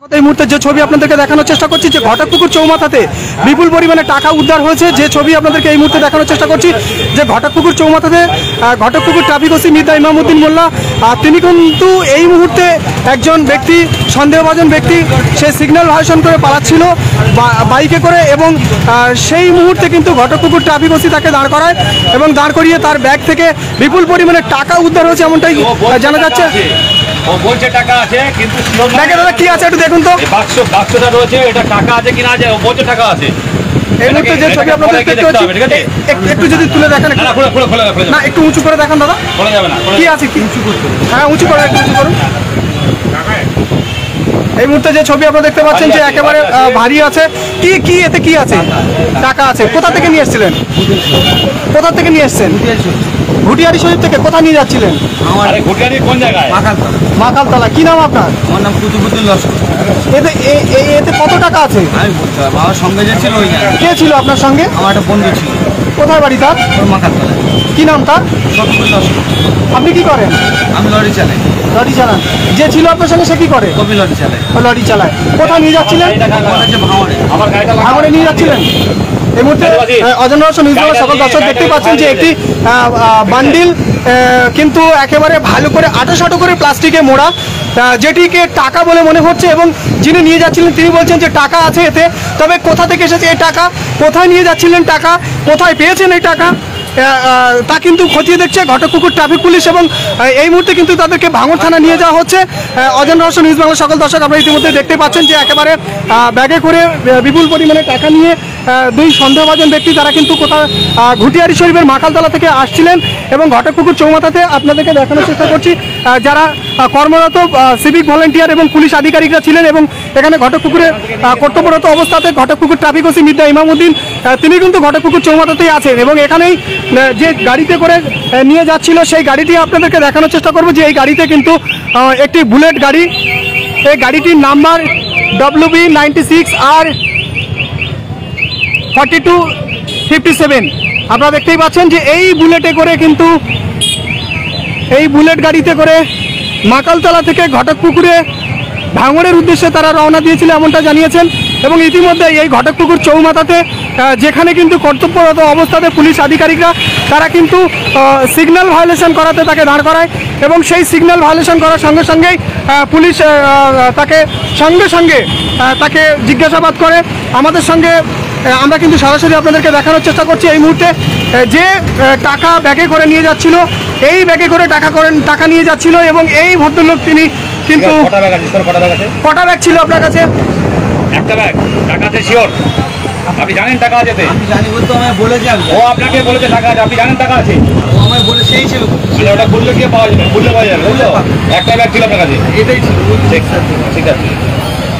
এই মুহূর্তে যে ছবি আপনাদেরকে দেখানোর চেষ্টা করছি যে ঘটকপুকুর চৌমাথাতে বিপুল পরিমাণে টাকা উদ্ধার হয়েছে। যে ছবি আপনাদেরকে এই মুহূর্তে দেখানোর চেষ্টা করছি যে ঘটকপুকুর চৌমাথাতে ঘটকপুকুর ট্রাফিক ওসি মির্জা ইমামউদ্দিন মোল্লা তিনি কিন্তু এই মুহূর্তে একজন ব্যক্তি সন্দেহভাজন ব্যক্তি সে সিগন্যাল ভায়োলেশন করে পালাচ্ছিল বাইকে করে এবং সেই মুহূর্তে কিন্তু ঘটকপুকুর ট্রাফিক ওসি তাকে দাঁড় করায় এবং দাঁড় করিয়ে তার ব্যাগ থেকে বিপুল পরিমাণে টাকা উদ্ধার হয়েছে এমনটাই জানা যাচ্ছে। ও বলছে টাকা আছে কিন্তু ব্যাগে দাদা কি আছে একটু দেখুন তো। বাক্সটা রয়েছে, এটা টাকা আছে কিনা আছে, ও বলছে টাকা আছে। এই মুহূর্তে যে ছবি আপনাদের দেখতে পাচ্ছি একটু যদি তুলে দেখেন, না একটু উঁচু করে দেখান দাদা। খোলা যাবে না, কি আছে কি উঁচু করতে? হ্যাঁ উঁচু করে একটু উঁচু করুন। এই মুহূর্তে যে ছবি আপনারা দেখতে পাচ্ছেন যে একেবারে ভারী আছে। কি কি এতে কি আছে? টাকা আছে। কোথা থেকে নিয়ে এসেছিলেন? কোথা থেকে নিয়ে এসেছেন? ঘুটিয়ারি শরীফ থেকে। কোথায় নিয়ে যাচ্ছিলেন? আমারে ঘুটিয়ারি কোন জায়গায়? মাকালতলা। মাকালতলা। কি নাম আপনার? আমার নাম কুতুবুদ্দিন লস্কর। এতে এতে কত টাকা আছে? আমি বলতে পারবো, আমার সঙ্গে যে ছিল ওই জায়গায়। কে ছিল আপনার সঙ্গে? আমার একটা বন্ধু ছিল। কোথায় বাড়ি তার? মাকালতলা। কি নাম তার? কুতুবুদ্দিন লস্কর। আপনি কি করেন? আমি লরি চালাই। লরি চালান। যে ছিল আপনার সঙ্গে সে কি করে? কপি লরি চালাই। লরি চালায়। কোথায় নিয়ে যাচ্ছিলেন? ভাঙড়ে নিয়ে যাচ্ছিলেন। এই মুহূর্তে অজন রহস্য নিউজ বাংলা সকল দর্শক দেখতে পাচ্ছেন যে একটি বান্ডিল কিন্তু একেবারে ভালো করে আটো করে প্লাস্টিকে মোড়া, যেটিকে টাকা বলে মনে হচ্ছে এবং যিনি নিয়ে যাচ্ছিলেন তিনি বলছেন যে টাকা আছে এতে। তবে কোথা থেকে এসেছে এই টাকা, কোথায় নিয়ে যাচ্ছিলেন টাকা, কোথায় পেয়েছেন এই টাকা তা কিন্তু খতিয়ে দেখছে ঘটকপুকুর ট্রাফিক পুলিশ এবং এই মুহূর্তে কিন্তু তাদেরকে ভাঙড় থানা নিয়ে যাওয়া হচ্ছে। অজন রহস্য নিউজ বাংলা সকল দর্শক আপনারা ইতিমধ্যে দেখতে পাচ্ছেন যে একেবারে ব্যাগে করে বিপুল পরিমাণে টাকা নিয়ে দুই সন্দেহভাজন ব্যক্তি তারা কিন্তু কোথাও ঘুটিয়ারি শরীফের মাকালতলা থেকে আসছিলেন এবং ঘটকপুকুর চৌমাথাতে আপনাদেরকে দেখানোর চেষ্টা করছি যারা কর্মরত সিভিক ভলেন্টিয়ার এবং পুলিশ আধিকারিকরা ছিলেন এবং এখানে ঘটকপুকুরে কর্তব্যরত অবস্থাতে ঘটকপুকুর ট্রাফিক ওসি মির্জা ইমামউদ্দিন তিনি কিন্তু ঘটকপুকুর চৌমাথাতেই আছেন এবং এখানেই যে গাড়িতে করে নিয়ে যাচ্ছিল সেই গাড়িটি আপনাদেরকে দেখানোর চেষ্টা করবো যে এই গাড়িতে কিন্তু একটি বুলেট গাড়ি, এই গাড়িটির নাম্বার WB96R 4257। আপনারা দেখতেই পাচ্ছেন যে এই বুলেটে করে কিন্তু এই বুলেট গাড়িতে করে মাকালতলা থেকে ঘটকপুকুরে ভাঙড়ের উদ্দেশ্যে তারা রওনা দিয়েছিল এমনটা জানিয়েছেন এবং ইতিমধ্যে এই ঘটকপুকুর চৌমাথাতে যেখানে কিন্তু কর্তব্যরত অবস্থাতে পুলিশ আধিকারিকরা তারা কিন্তু সিগন্যাল ভায়োলেশন করাতে তাকে দাঁড় করায় এবং সেই সিগন্যাল ভায়োলেশন করার সঙ্গে সঙ্গেই পুলিশ তাকে সঙ্গে তাকে জিজ্ঞাসাবাদ করে। আমাদের সঙ্গে আমরা কিন্তু সরাসরি আপনাদেরকে দেখানোর চেষ্টা করছি এই মুহূর্তে যে টাকা ব্যাগে করে নিয়ে যাচ্ছিল, এই ব্যাগে করে টাকা নিয়ে যাচ্ছিল এবং এই ভদ্রলোক তিনি কিন্তু কটা ব্যাগ ছিল আপনার কাছে? একটা ব্যাগ টাকা আছে শিওর? আপনি জানেন টাকা আছে? আমি জানি বলতে আমায় বলেছে, ও আপনাকে বলেছে টাকা আছে, আপনি জানেন টাকা আছে? ও আমায় বলে সেই ছিল। ওটা খুললে গিয়ে পাওয়া যাবে, খুললে পাওয়া যাবে বুঝলো? একটা ব্যাগ ছিল আপনার কাছে? এটাই ছিল। ঠিক আছে।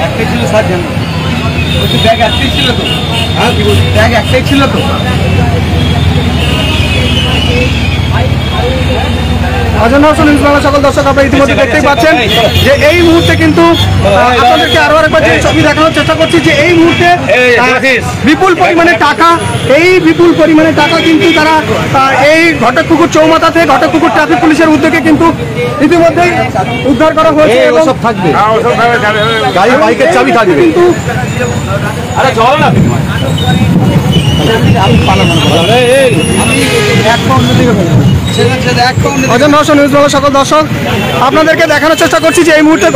একটাই ছিল স্যার, জানো বলছি ব্যাগ একটাই ছিল তো? হ্যাঁ কি বলছি, ব্যাগ একটাই ছিল তো? অজন রহস্য নিউজ বাংলা সকল দর্শক আপনারা ইতিমধ্যে দেখতেই পাচ্ছেন যে এই মুহূর্তে কিন্তু আপনাদেরকে আরো আরেকবার যে ছবি দেখানোর চেষ্টা করছি যে এই মুহূর্তে বিপুল পরিমাণে টাকা, এই বিপুল পরিমাণে টাকা কিন্তু তারা এই ঘটকপুকুর চৌমাথাতে ঘটকপুকুর ট্রাফিক পুলিশের উদ্যোগে কিন্তু ইতিমধ্যেই উদ্ধার করা হয়েছে এবং সব থাকবে গাড়ি বাইকের চাবি থাকবে কিন্তু আরে চলো না অজন রহস্য নিউজ বাংলা সকল দর্শক আপনাদেরকে দেখানোর চেষ্টা করছি যে এই মুহূর্তে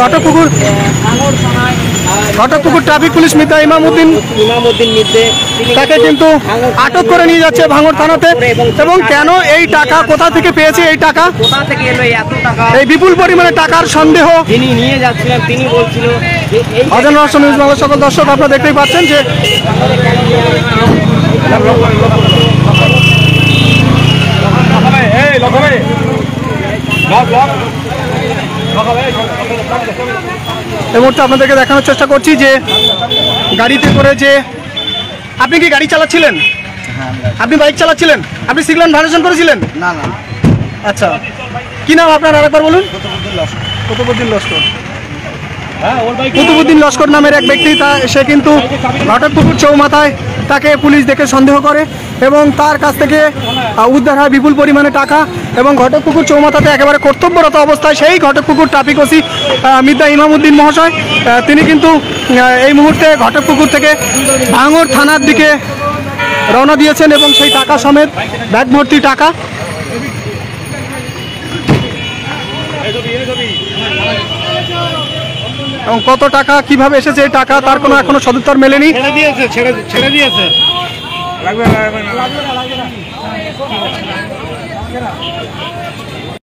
ঘটকপুকুর ট্রাফিক পুলিশ মির্জা ইমামউদ্দিন তাকে কিন্তু আটক করে নিয়ে যাচ্ছে ভাঙড় থানাতে এবং কেন এই টাকা কোথা থেকে পেয়েছে, এই টাকা কোথা থেকে এলো এত টাকা, এই বিপুল পরিমাণে টাকার সন্দেহ যিনি নিয়ে যাচ্ছিলেন তিনি বলছিল যে এই অজন রহস্য নিউজ বাংলা সকল দর্শক আপনারা দেখতেই পাচ্ছেন যে এই মুহূর্তে আপনাদেরকে দেখানোর চেষ্টা করছি যে গাড়িতে করে যে আপনি কি গাড়ি চালাচ্ছিলেন? আপনি বাইক চালাচ্ছিলেন? আপনি সিগন্যাল ভায়োলেশন করেছিলেন? না না। আচ্ছা, কি নাম আপনার আরেকবার বলুন? কুতুবুদ্দিন লস্কর। কুতুবুদ্দিন লস্কর নামের এক ব্যক্তি সে কিন্তু ঘটকপুকুর চৌমাথায় তাকে পুলিশ দেখে সন্দেহ করে এবং তার কাছ থেকে উদ্ধার হয় বিপুল পরিমাণে টাকা। এবং ঘটকপুকুর চৌমাথাতে একেবারে কর্তব্যরত অবস্থায় সেই ঘটকপুকুর ট্রাফিক ওসি মির্জা ইমামউদ্দিন মহাশয় তিনি কিন্তু এই মুহূর্তে ঘটকপুকুর থেকে ভাঙড় থানার দিকে রওনা দিয়েছেন এবং সেই টাকা সমেত ব্যাগ ভর্তি টাকা এবং কত টাকা কিভাবে এসেছে এই টাকা তার কোনো এখনো সদুত্তর মেলেনি। ছেড়ে দিয়েছে